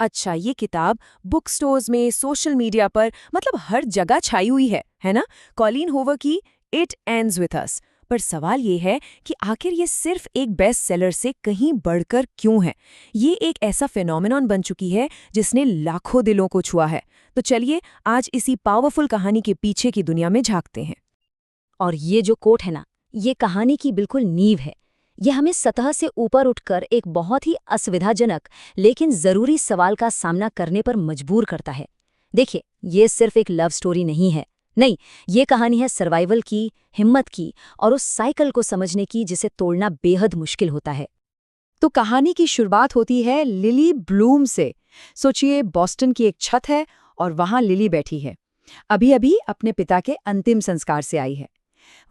अच्छा, ये किताब बुक स्टोर्स में, सोशल मीडिया पर, मतलब हर जगह छाई हुई है ना? कॉलिन होवर की इट एंड्स विथ अस। पर सवाल ये है कि आखिर ये सिर्फ एक बेस्ट सेलर से कहीं बढ़कर क्यों है? ये एक ऐसा फिनोमेनॉन बन चुकी है जिसने लाखों दिलों को छुआ है। तो चलिए आज इसी पावरफुल कहानी के पीछे की दुनिया में झांकते हैं। और ये जो कोट है ना, ये कहानी की बिल्कुल नींव है। ये हमें सतह से ऊपर उठकर एक बहुत ही असुविधाजनक लेकिन जरूरी सवाल का सामना करने पर मजबूर करता है। देखिए, ये सिर्फ एक लव स्टोरी नहीं है। नहीं, ये कहानी है सर्वाइवल की, हिम्मत की और उस साइकिल को समझने की जिसे तोड़ना बेहद मुश्किल होता है। तो कहानी की शुरुआत होती है लिली ब्लूम से। सोचिए, बॉस्टन की एक छत है और वहां लिली बैठी है। अभी अभी अपने पिता के अंतिम संस्कार से आई है।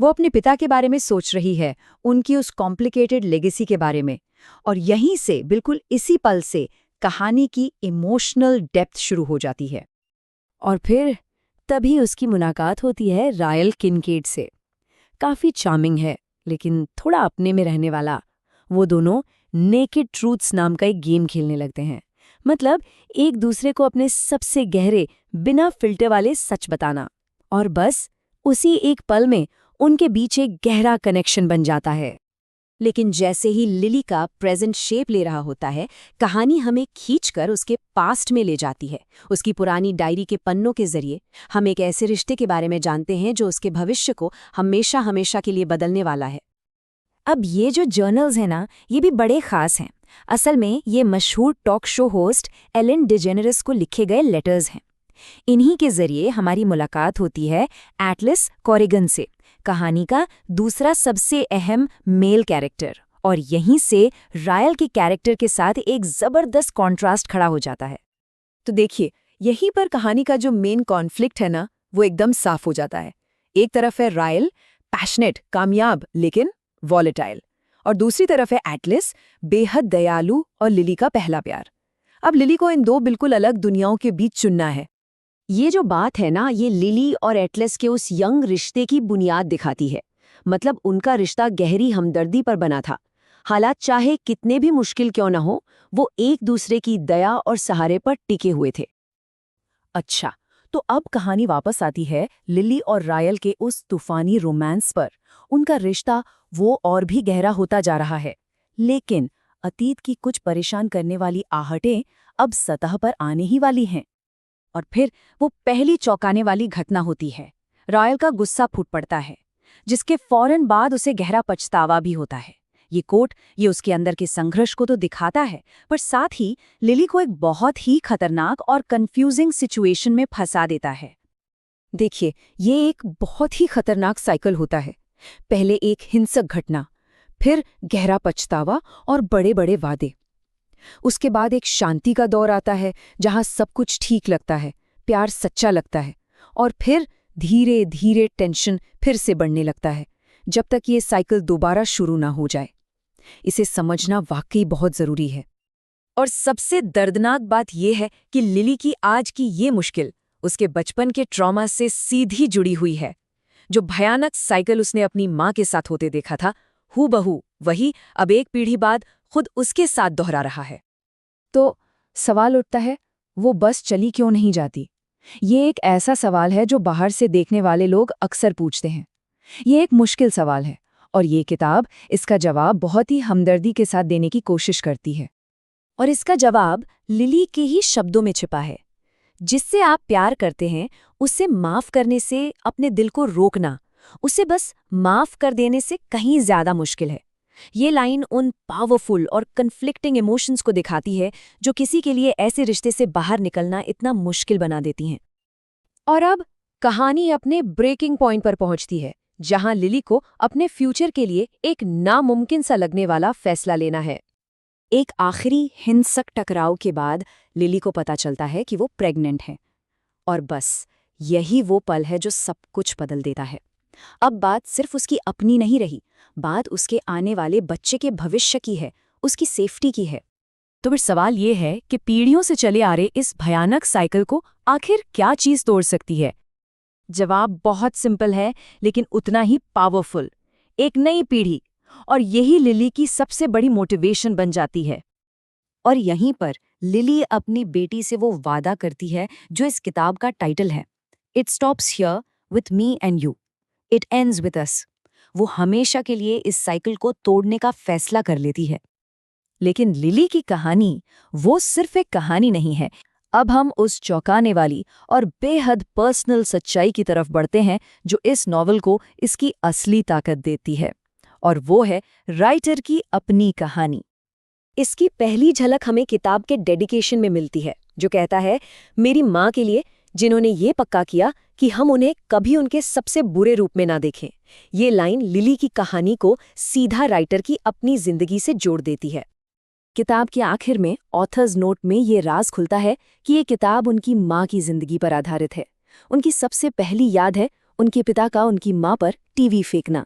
वो अपने पिता के बारे में सोच रही है, उनकी उस कॉम्प्लिकेटेड लेगेसी के बारे में। और यहीं से, बिल्कुल इसी पल से, कहानी की इमोशनल डेप्थ शुरू हो जाती है। और फिर तभी उसकी मुलाकात होती है रायल किनकेड से। काफी चार्मिंग है, लेकिन थोड़ा अपने में रहने वाला। वो दोनों नेकेड ट्रूथ्स नाम का एक गेम खेलने लगते हैं। मतलब एक दूसरे को अपने सबसे गहरे, बिना फिल्टर वाले सच बताना। और बस उसी एक पल में उनके बीच एक गहरा कनेक्शन बन जाता है। लेकिन जैसे ही लिली का प्रेजेंट शेप ले रहा होता है, कहानी हमें खींचकर उसके पास्ट में ले जाती है। उसकी पुरानी डायरी के पन्नों के जरिए हम एक ऐसे रिश्ते के बारे में जानते हैं जो उसके भविष्य को हमेशा हमेशा के लिए बदलने वाला है। अब ये जो जर्नल्स हैं ना, ये भी बड़े खास हैं। असल में ये मशहूर talk show host Ellen DeGeneres को लिखे गए लेटर्स हैं। इन्हीं के जरिए हमारी मुलाकात होती है एटलस कॉरिगन से, कहानी का दूसरा सबसे अहम मेल कैरेक्टर। और यहीं से रायल के कैरेक्टर के साथ एक जबरदस्त कॉन्ट्रास्ट खड़ा हो जाता है। तो देखिए, यहीं पर कहानी का जो मेन कॉन्फ्लिक्ट है ना, वो एकदम साफ हो जाता है। एक तरफ है रायल, पैशनेट, कामयाब लेकिन वॉलेटाइल। और दूसरी तरफ है एटलस, बेहद दयालु और लिली का पहला प्यार। अब लिली को इन दो बिल्कुल अलग दुनियाओं के बीच चुनना है। ये जो बात है ना, ये लिली और एटलस के उस यंग रिश्ते की बुनियाद दिखाती है। मतलब उनका रिश्ता गहरी हमदर्दी पर बना था। हालात चाहे कितने भी मुश्किल क्यों न हो, वो एक दूसरे की दया और सहारे पर टिके हुए थे। अच्छा, तो अब कहानी वापस आती है लिली और रायल के उस तूफानी रोमांस पर। उनका रिश्ता वो और भी गहरा होता जा रहा है। लेकिन अतीत की कुछ परेशान करने वाली आहटें अब सतह पर आने ही वाली हैं। और फिर वो पहली चौंकाने वाली घटना होती है। रायल का गुस्सा फूट पड़ता है, जिसके फौरन बाद उसे गहरा पछतावा भी होता है। ये कोट, ये उसके अंदर के संघर्ष को तो दिखाता है, पर साथ ही लिली को एक बहुत ही खतरनाक और कंफ्यूजिंग सिचुएशन में फंसा देता है। देखिए, ये एक बहुत ही खतरनाक साइकिल होता है। पहले एक हिंसक घटना, फिर गहरा पछतावा और बड़े बड़े वादे। उसके बाद एक शांति का दौर आता है जहां सब कुछ ठीक लगता है, प्यार सच्चा लगता है। और फिर धीरे धीरे टेंशन फिर से बढ़ने लगता है, जब तक ये साइकिल दोबारा शुरू ना हो जाए। इसे समझना वाकई बहुत जरूरी है। और सबसे दर्दनाक बात यह है कि लिली की आज की ये मुश्किल उसके बचपन के ट्रॉमा से सीधी जुड़ी हुई है। जो भयानक साइकिल उसने अपनी माँ के साथ होते देखा था, हूबहू वही अब एक पीढ़ी बाद खुद उसके साथ दोहरा रहा है। तो सवाल उठता है, वो बस चली क्यों नहीं जाती? ये एक ऐसा सवाल है जो बाहर से देखने वाले लोग अक्सर पूछते हैं। ये एक मुश्किल सवाल है, और ये किताब इसका जवाब बहुत ही हमदर्दी के साथ देने की कोशिश करती है। और इसका जवाब लिली के ही शब्दों में छिपा है। जिससे आप प्यार करते हैं, उसे माफ करने से अपने दिल को रोकना, उसे बस माफ कर देने से कहीं ज्यादा मुश्किल है। ये लाइन उन पावरफुल और कन्फ्लिक्टिंग इमोशंस को दिखाती है जो किसी के लिए ऐसे रिश्ते से बाहर निकलना इतना मुश्किल बना देती हैं। और अब कहानी अपने ब्रेकिंग पॉइंट पर पहुंचती है, जहां लिली को अपने फ्यूचर के लिए एक नामुमकिन सा लगने वाला फैसला लेना है। एक आखिरी हिंसक टकराव के बाद लिली को पता चलता है कि वो प्रेग्नेंट है। और बस यही वो पल है जो सब कुछ बदल देता है। अब बात सिर्फ उसकी अपनी नहीं रही, बात उसके आने वाले बच्चे के भविष्य की है, उसकी सेफ्टी की है। तो फिर सवाल ये है कि पीढ़ियों से चले आ रहे इस भयानक साइकिल को आखिर क्या चीज तोड़ सकती है? जवाब बहुत सिंपल है, लेकिन उतना ही पावरफुल। एक नई पीढ़ी। और यही लिली की सबसे बड़ी मोटिवेशन बन जाती है। और यहीं पर लिली अपनी बेटी से वो वादा करती है जो इस किताब का टाइटल है, it stops here with me and you, it ends with us. वो हमेशा के लिए इस साइकिल को तोड़ने का फैसला कर लेती है। लेकिन लिली की कहानी वो सिर्फ एक कहानी नहीं है। अब हम उस चौंकाने वाली और बेहद पर्सनल सच्चाई की तरफ बढ़ते हैं जो इस नॉवल को इसकी असली ताकत देती है, और वो है राइटर की अपनी कहानी। इसकी पहली झलक हमें किताब के डेडिकेशन में मिलती है, जो कहता है, मेरी माँ के लिए, जिन्होंने ये पक्का किया कि हम उन्हें कभी उनके सबसे बुरे रूप में ना देखें। ये लाइन लिली की कहानी को सीधा राइटर की अपनी जिंदगी से जोड़ देती है। किताब के आखिर में ऑथर्स नोट में ये राज खुलता है कि ये किताब उनकी माँ की जिंदगी पर आधारित है। उनकी सबसे पहली याद है उनके पिता का उनकी माँ पर टीवी फेंकना।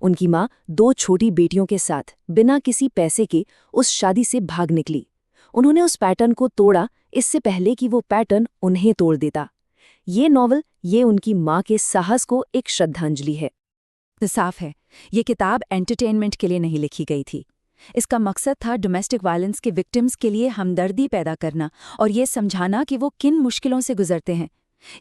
उनकी माँ 2 छोटी बेटियों के साथ बिना किसी पैसे के उस शादी से भाग निकली। उन्होंने उस पैटर्न को तोड़ा इससे पहले कि वो पैटर्न उन्हें तोड़ देता। ये नॉवल ये उनकी माँ के साहस को एक श्रद्धांजलि है। साफ है, ये किताब एंटरटेनमेंट के लिए नहीं लिखी गई थी। इसका मकसद था डोमेस्टिक वायलेंस के विक्टिम्स के लिए हमदर्दी पैदा करना और ये समझाना कि वो किन मुश्किलों से गुजरते हैं।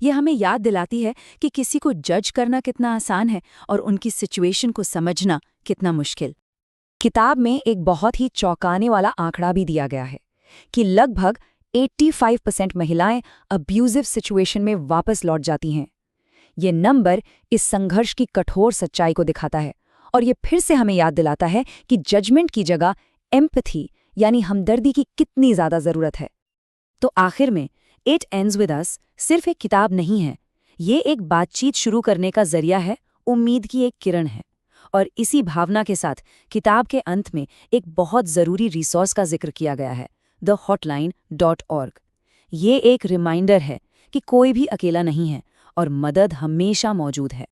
ये हमें याद दिलाती है कि किसी को जज करना कितना आसान है और उनकी सिचुएशन को समझना कितना मुश्किल। किताब में एक बहुत ही चौंकाने वाला आंकड़ा भी दिया गया है कि लगभग 85% महिलाएं अब्यूजिव सिचुएशन में वापस लौट जाती हैं। ये नंबर इस संघर्ष की कठोर सच्चाई को दिखाता है और ये फिर से हमें याद दिलाता है कि जजमेंट की जगह एम्पैथी यानी हमदर्दी की कितनी ज़्यादा ज़रूरत है। तो आखिर में इट एंड्स विद अस सिर्फ एक किताब नहीं है, ये एक बातचीत शुरू करने का जरिया है, उम्मीद की एक किरण है। और इसी भावना के साथ किताब के अंत में एक बहुत ज़रूरी रिसोर्स का जिक्र किया गया है, thehotline.org। ये एक रिमाइंडर है कि कोई भी अकेला नहीं है और मदद हमेशा मौजूद है।